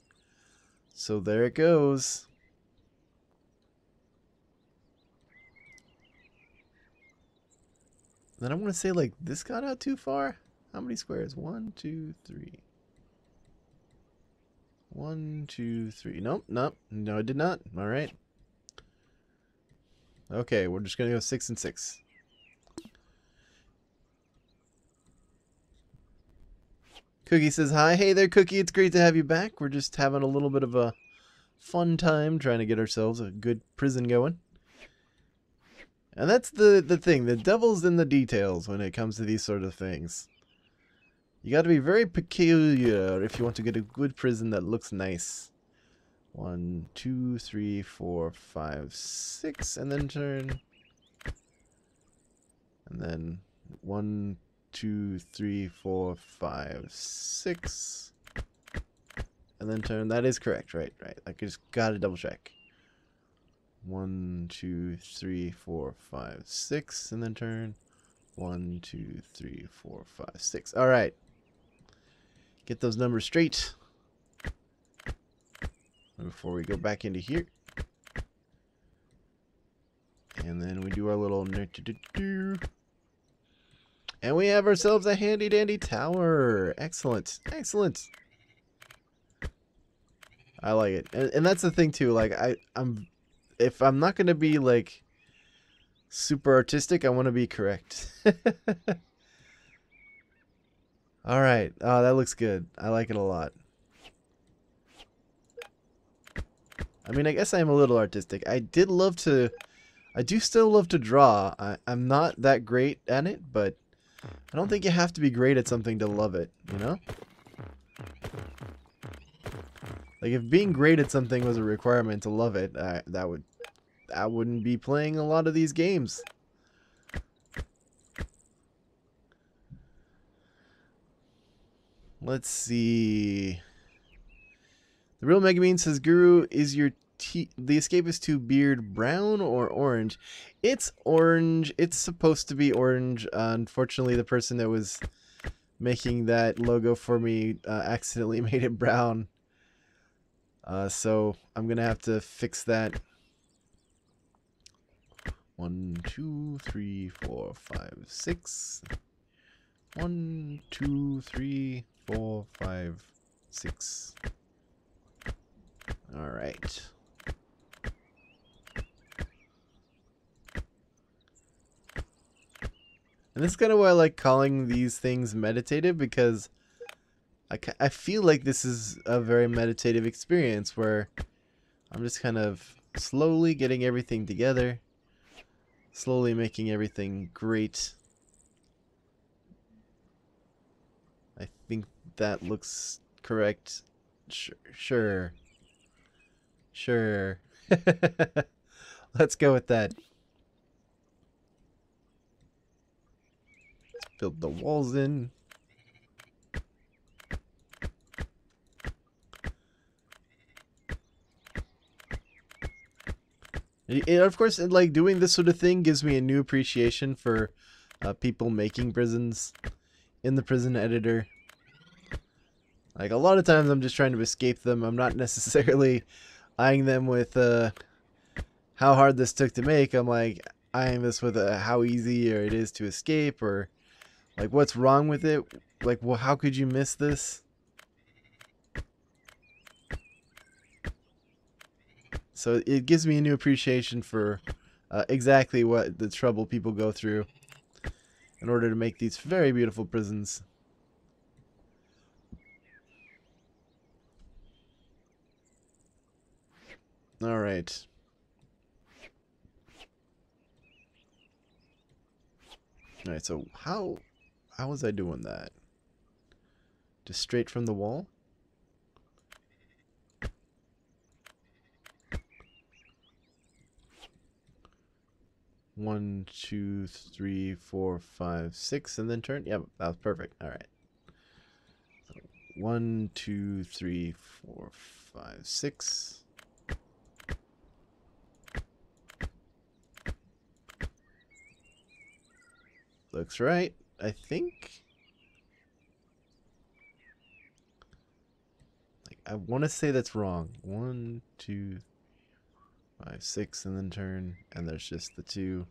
So there it goes. Then I want to say, like, this got out too far. How many squares? 1, 2, 3. 1, 2, 3. Nope, nope. No, it did not. All right. Okay, we're just going to go 6 and 6. Cookie says, hi. Hey there, Cookie. It's great to have you back. We're just having a little bit of a fun time trying to get ourselves a good prison going. And that's the thing. The devil's in the details when it comes to these sort of things. You got to be very peculiar if you want to get a good prison that looks nice. 1, 2, 3, 4, 5, 6, and then turn. And then 1, 2, 3, 4, 5, 6. And then turn. That is correct, right? Right. I just gotta double check. 1, 2, 3, 4, 5, 6, and then turn. 1, 2, 3, 4, 5, 6. All right. Get those numbers straight before we go back into here. And then we do our little... And we have ourselves a handy dandy tower. Excellent. Excellent. I like it. And that's the thing too, like if I'm not gonna be like super artistic, I wanna be correct. Alright. Oh, that looks good. I like it a lot. I mean, I guess I am a little artistic. I do still love to draw. I'm not that great at it, but I don't think you have to be great at something to love it, you know? Like, if being great at something was a requirement to love it, I wouldn't be playing a lot of these games. Let's see. The real Mega Bean says, Guru, is your the escapist to beard brown or orange? It's orange. It's supposed to be orange. Unfortunately, the person that was making that logo for me accidentally made it brown. So I'm gonna have to fix that. 1, 2, 3, 4, 5, 6. 1, 2, 3, 4, 5, 6. All right. And this is kind of why I like calling these things meditative, because I feel like this is a very meditative experience where I'm just kind of slowly getting everything together, slowly making everything great. I think that looks correct. Sure. Let's go with that. Let's build the walls in. And of course, like, doing this sort of thing gives me a new appreciation for people making prisons in the prison editor. Like, a lot of times I'm just trying to escape them. I'm not necessarily eyeing them with how hard this took to make. I'm like eyeing this with how easy it is to escape, or like what's wrong with it. Like, well, how could you miss this? So it gives me a new appreciation for exactly what the trouble people go through in order to make these very beautiful prisons. All right. All right, so how was I doing that? Just straight from the wall? One, 2, 3, 4, 5, 6, and then turn. Yep, that was perfect. All right. 1, 2, 3, 4, 5, 6. Looks right, I think. Like, I want to say that's wrong. 1, 2, 5, 6, and then turn, and there's just the 2.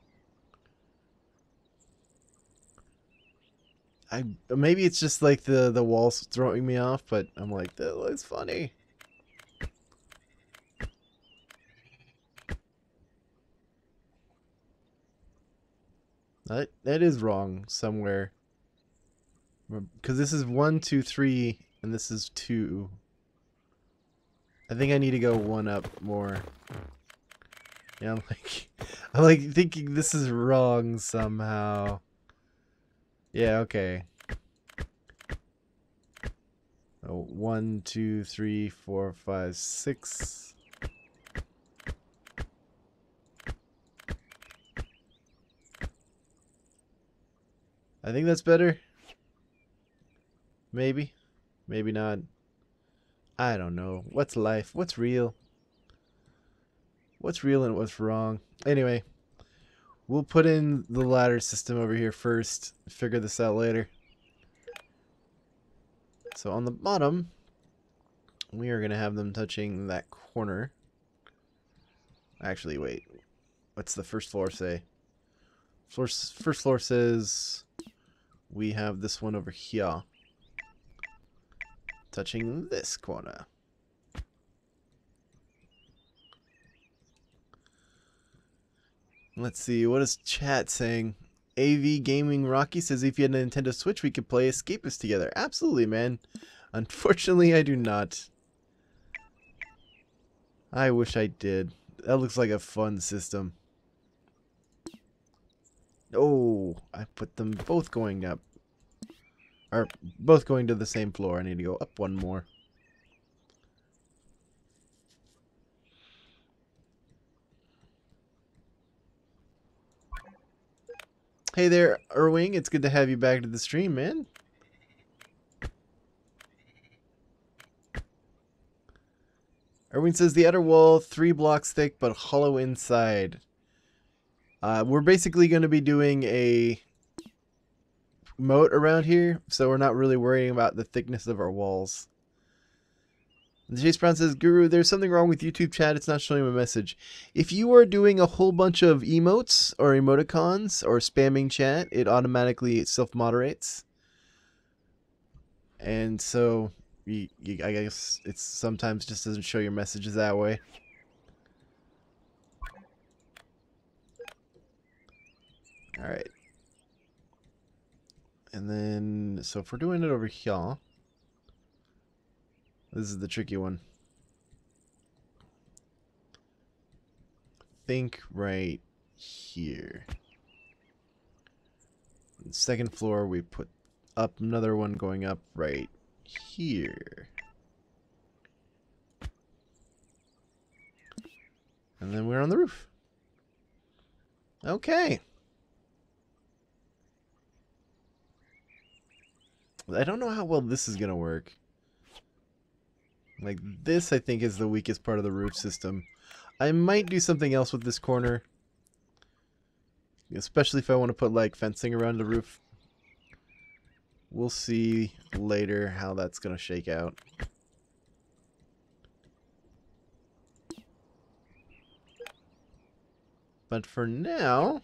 Maybe it's just like the walls throwing me off, but I'm like, that looks funny. That is wrong somewhere. Because this is 1, 2, 3, and this is 2. I think I need to go 1 up more. Yeah, I'm like thinking this is wrong somehow. Yeah, okay. Oh, 1, 2, 3, 4, 5, 6. I think that's better. Maybe. Maybe not. I don't know. What's life? What's real? What's real and what's wrong? Anyway, we'll put in the ladder system over here first. Figure this out later. So on the bottom, we are going to have them touching that corner. Actually, wait. What's the first floor say? First floor says we have this one over here touching this corner. Let's see, what is chat saying? AV Gaming Rocky says if you had a Nintendo Switch, we could play Escapist together. Absolutely, man. Unfortunately, I do not. I wish I did. That looks like a fun system. Oh, I put them both going up. Or both going to the same floor. I need to go up one more. Hey there, Irwing. It's good to have you back to the stream, man. Irwing says the outer wall 3 blocks thick but hollow inside. We're basically going to be doing a moat around here, so we're not really worrying about the thickness of our walls. Chase Brown says, Guru, there's something wrong with YouTube chat. It's not showing my message. If you are doing a whole bunch of emotes or emoticons or spamming chat, it automatically self-moderates. And so, I guess it sometimes just doesn't show your messages that way. Alright. And then, so if we're doing it over here, this is the tricky one. Think right here. Second floor, we put up another one going up right here. And then we're on the roof. Okay. I don't know how well this is going to work. Like, this, I think, is the weakest part of the roof system. I might do something else with this corner. Especially if I want to put, like, fencing around the roof. We'll see later how that's going to shake out. But for now,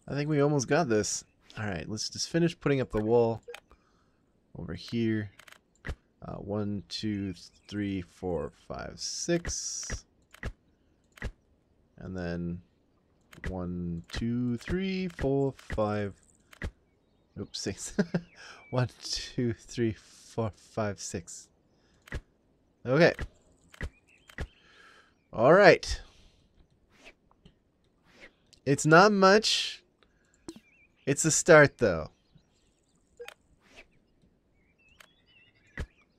I think we almost got this. Alright, let's just finish putting up the wall over here. 1, 2, 3, 4, 5, 6. And then 1, 2, 3, 4, 5. Oops, 6. 1, 2, 3, 4, 5, 6. Okay. Alright. It's not much. It's a start, though.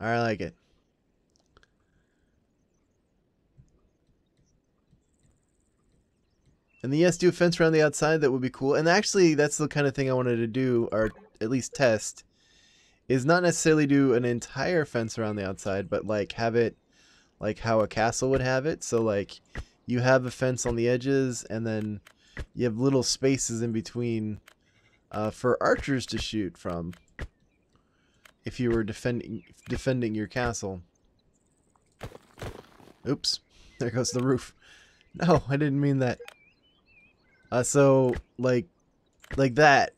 I like it. And yes, do a fence around the outside. That would be cool. And actually, that's the kind of thing I wanted to do, or at least test, is not necessarily do an entire fence around the outside, but like have it like how a castle would have it. So like you have a fence on the edges, and then you have little spaces in between for archers to shoot from. If you were defending your castle. Oops, there goes the roof. No, I didn't mean that. So like that.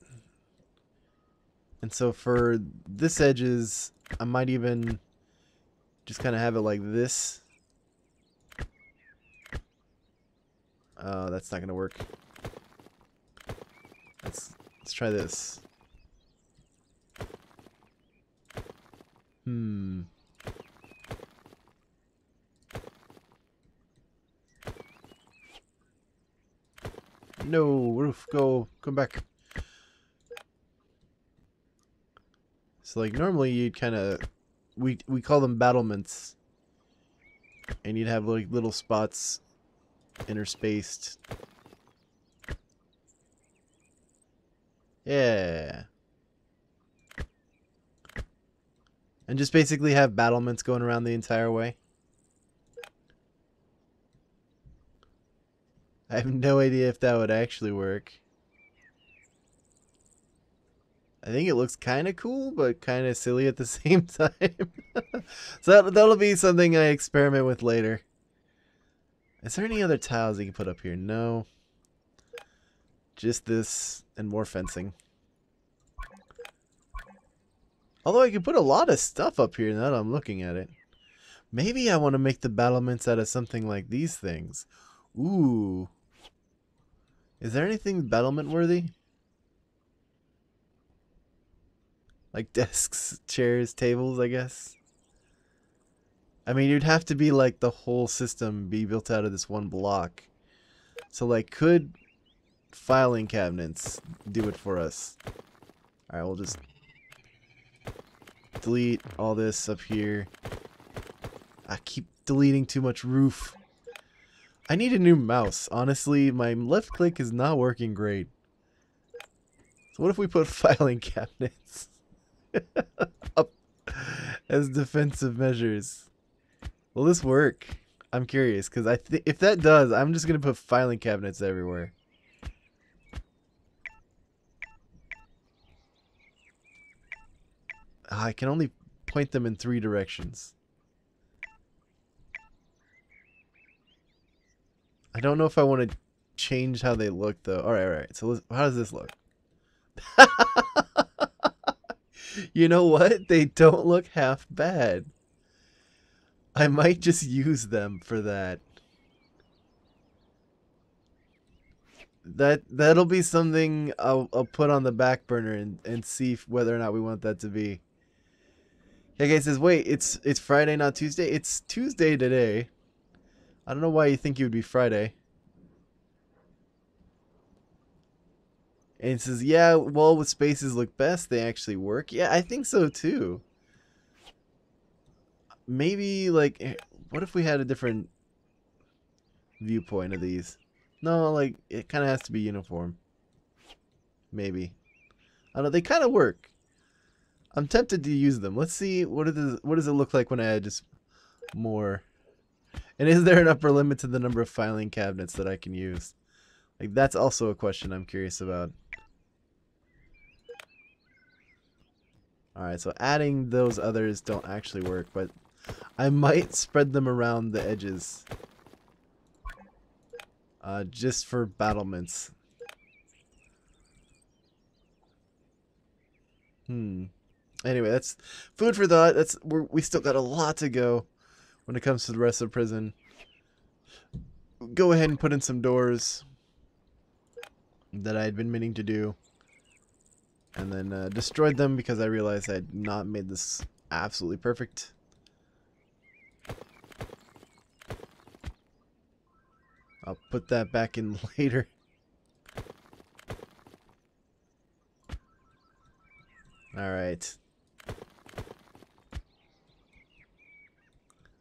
And so for this edges, I might even just kind of have it like this. That's not gonna work. Let's try this. No, roof, come back. So like normally you'd kind of we call them battlements, and you'd have like little spots interspaced. Yeah. And just basically have battlements going around the entire way. I have no idea if that would actually work. I think it looks kind of cool, but kind of silly at the same time. So that'll be something I experiment with later. Is there any other tiles you can put up here? No. Just this and more fencing. Although I could put a lot of stuff up here now that I'm looking at it. Maybe I want to make the battlements out of something like these things. Ooh. Is there anything battlement worthy? Like desks, chairs, tables, I guess. I mean, you'd have to be like the whole system be built out of this one block. So like, could filing cabinets do it for us? Alright, we'll just delete all this up here. I keep deleting too much roof. I need a new mouse. Honestly, my left click is not working great. So what if we put filing cabinets up as defensive measures? Will this work? I'm curious, because if that does, I'm just going to put filing cabinets everywhere. I can only point them in 3 directions. I don't know if I want to change how they look, though. Alright. So how does this look? You know what? They don't look half bad. I might just use them for that. That'll be something I'll put on the back burner and see whether or not we want that to be. Yeah, guy says, wait, it's Friday, not Tuesday? It's Tuesday today. I don't know why you think it would be Friday. And it says, yeah, well, with spaces look best, they actually work. Yeah, I think so too. Maybe, like, what if we had a different viewpoint of these? No, like, it kind of has to be uniform. Maybe. I don't know, they kind of work. I'm tempted to use them. Let's see, what does it look like when I add just more? And is there an upper limit to the number of filing cabinets that I can use? Like, that's also a question I'm curious about. Alright, so adding those others don't actually work, but I might spread them around the edges. Just for battlements. Anyway, that's food for thought. We still got a lot to go when it comes to the rest of PriZEN. Go ahead and put in some doors that I had been meaning to do. And then destroyed them because I realized I had not made this absolutely perfect. I'll put that back in later. Alright.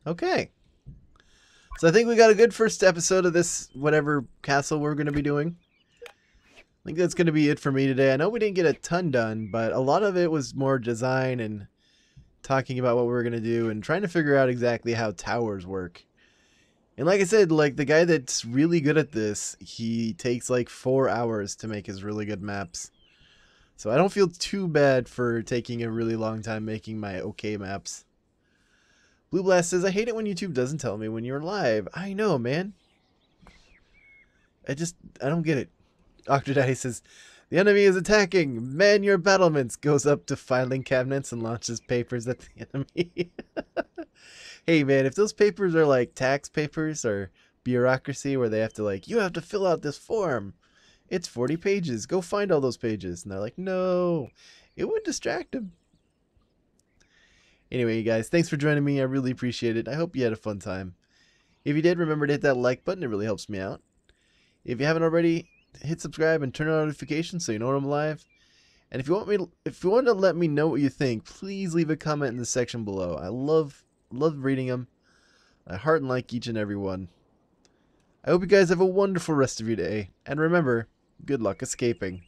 Okay. So I think we got a good first episode of this whatever castle we're going to be doing. I think that's going to be it for me today. I know we didn't get a ton done, but a lot of it was more design and talking about what we were going to do and trying to figure out exactly how towers work. And like I said, like the guy that's really good at this, he takes like 4 hours to make his really good maps. So I don't feel too bad for taking a really long time making my okay maps. Blue Blast says, I hate it when YouTube doesn't tell me when you're live. I know, man. I don't get it. Octodaddy says, the enemy is attacking. Man your battlements. Goes up to filing cabinets and launches papers at the enemy. Hey, man, if those papers are like tax papers or bureaucracy where they have to like, you have to fill out this form. It's 40 pages. Go find all those pages. And they're like, no, it would distract them. Anyway, you guys, thanks for joining me. I really appreciate it. I hope you had a fun time. If you did, remember to hit that like button. It really helps me out. If you haven't already, hit subscribe and turn on notifications so you know when I'm live. And if you want to let me know what you think, please leave a comment in the section below. I love reading them. I heart and like each and every one. I hope you guys have a wonderful rest of your day, and remember, good luck escaping.